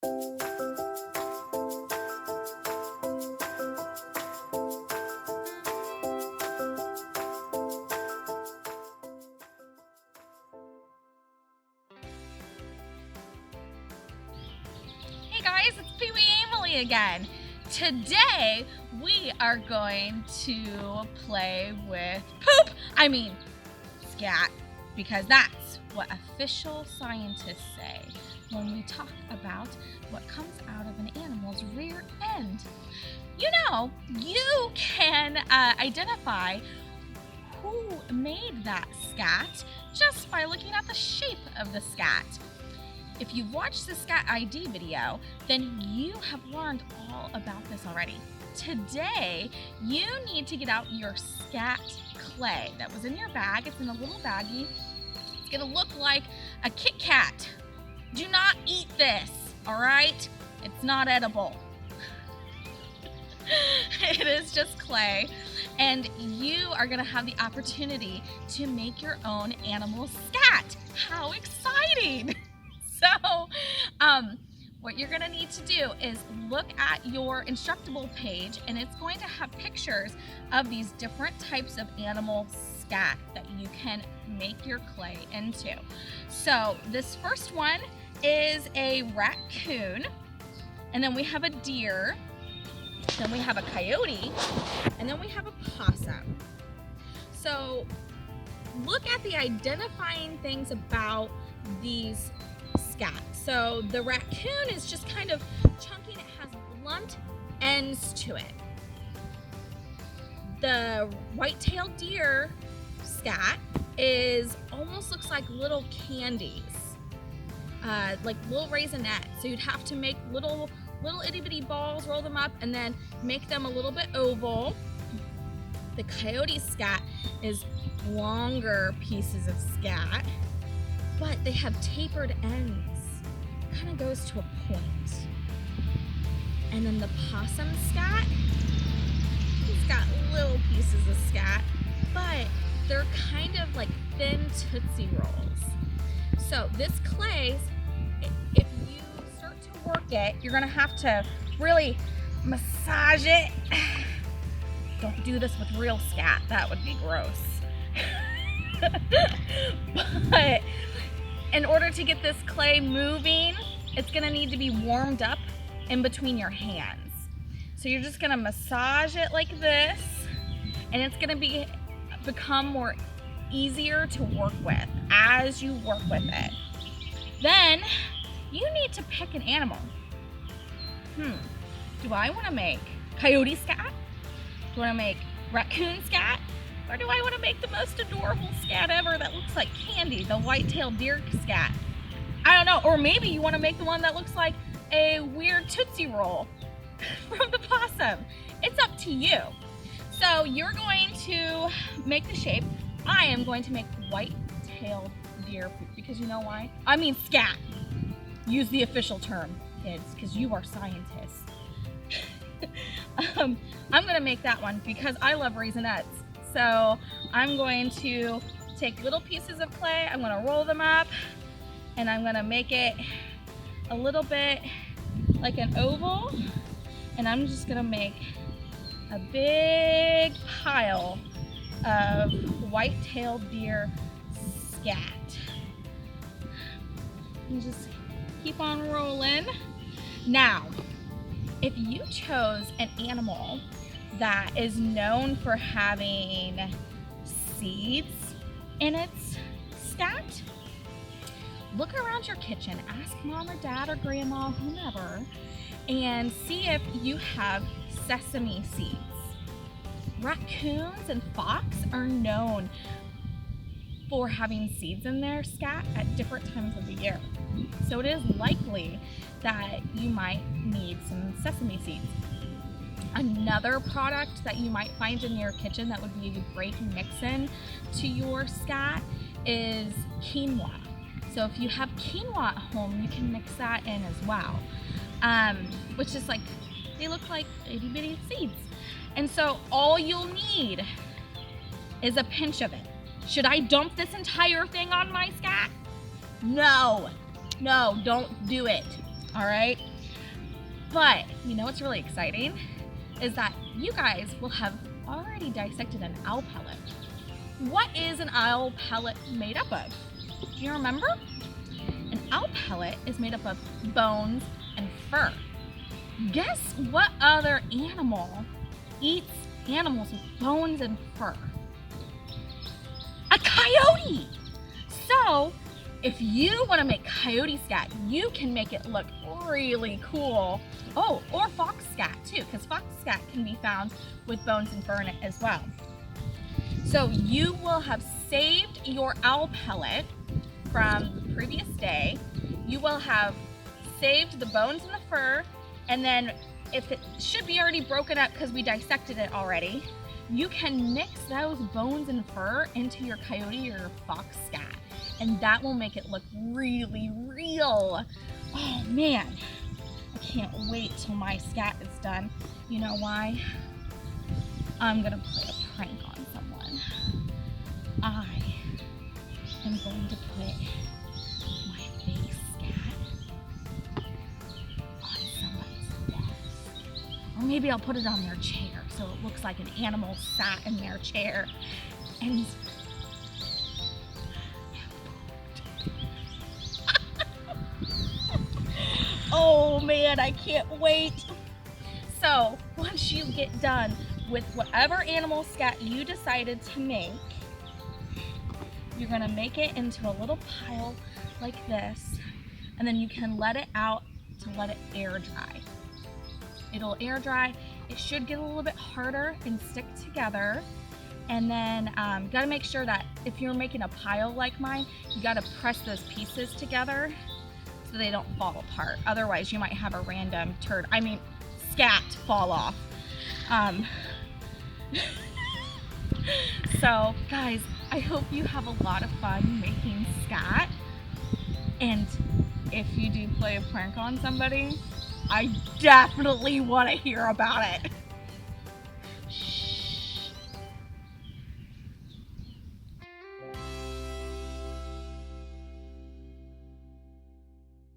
Hey guys, it's Pee-wee Emily again. Today we are going to play with Scat, because that's what official scientists say when we talk about what comes out of an animal's rear end. You know, you can identify who made that scat just by looking at the shape of the scat. If you've watched the Scat ID video, then you have learned all about this already. Today, you need to get out your scat clay that was in your bag. It's in a little baggie. It's gonna look like a Kit Kat. Do not eat this, all right? It's not edible. It is just clay, and you are gonna have the opportunity to make your own animal scat. How exciting! So, what you're gonna need to do is look at your Instructable page, and it's going to have pictures of these different types of animal scat that you can make your clay into. So this first one is a raccoon, and then we have a deer, then we have a coyote, and then we have a possum. So look at the identifying things about these scat. So the raccoon is just kind of chunky and it has blunt ends to it. The white-tailed deer scat almost looks like little candies, like little raisinets. So you'd have to make little itty-bitty balls, roll them up, and then make them a little bit oval. The coyote scat is longer pieces of scat, but they have tapered ends. Kind of goes to a point. And then the possum scat, he's got little pieces of scat, but they're kind of like thin Tootsie Rolls. So this clay, if you start to work it, you're gonna have to really massage it. Don't do this with real scat, that would be gross. But in order to get this clay moving, it's gonna need to be warmed up in between your hands. So you're just gonna massage it like this, and it's gonna become more easier to work with as you work with it. Then you need to pick an animal. Do I wanna make coyote scat? Do I wanna make raccoon scat? Or do I want to make the most adorable scat ever that looks like candy, the white-tailed deer scat? I don't know. Or maybe you want to make the one that looks like a weird Tootsie Roll from the possum. It's up to you. So you're going to make the shape. I am going to make white-tailed deer food, because you know why? I mean scat. Use the official term, kids, because you are scientists. I'm going to make that one because I love raisinets. So I'm going to take little pieces of clay, I'm going to roll them up, and I'm going to make it a little bit like an oval, and I'm just going to make a big pile of white-tailed deer scat. And just keep on rolling. Now, if you chose an animal that is known for having seeds in its scat, look around your kitchen, ask mom or dad or grandma, whomever, and see if you have sesame seeds. Raccoons and fox are known for having seeds in their scat at different times of the year. So it is likely that you might need some sesame seeds. Another product that you might find in your kitchen that would be a great mix-in to your scat is quinoa. So if you have quinoa at home, you can mix that in as well, which is like, they look like itty bitty seeds. And so all you'll need is a pinch of it. Should I dump this entire thing on my scat? No, don't do it, all right? But you know what's really exciting is that you guys will have already dissected an owl pellet. What is an owl pellet made up of? Do you remember? An owl pellet is made up of bones and fur. Guess what other animal eats animals with bones and fur? A coyote! So, if you want to make coyote scat, you can make it look really cool. Oh, or fox scat too, because fox scat can be found with bones and fur in it as well. So you will have saved your owl pellet from the previous day. You will have saved the bones and the fur, and then if it should be already broken up because we dissected it already, you can mix those bones and fur into your coyote or your fox scat, and that will make it look really real. Oh man, I can't wait till my scat is done. You know why? I'm gonna play a prank on someone. I am going to put my fake scat on somebody's desk. Or maybe I'll put it on their chair so it looks like an animal sat in their chair. And oh man, I can't wait. So once you get done with whatever animal scat you decided to make, you're gonna make it into a little pile like this, and then you can let it out to let it air dry. It'll air dry. It should get a little bit harder and stick together. And then you gotta make sure that if you're making a pile like mine, you gotta press those pieces together so they don't fall apart. Otherwise, you might have a random scat fall off. So, guys, I hope you have a lot of fun making scat. And if you do play a prank on somebody, I definitely want to hear about it.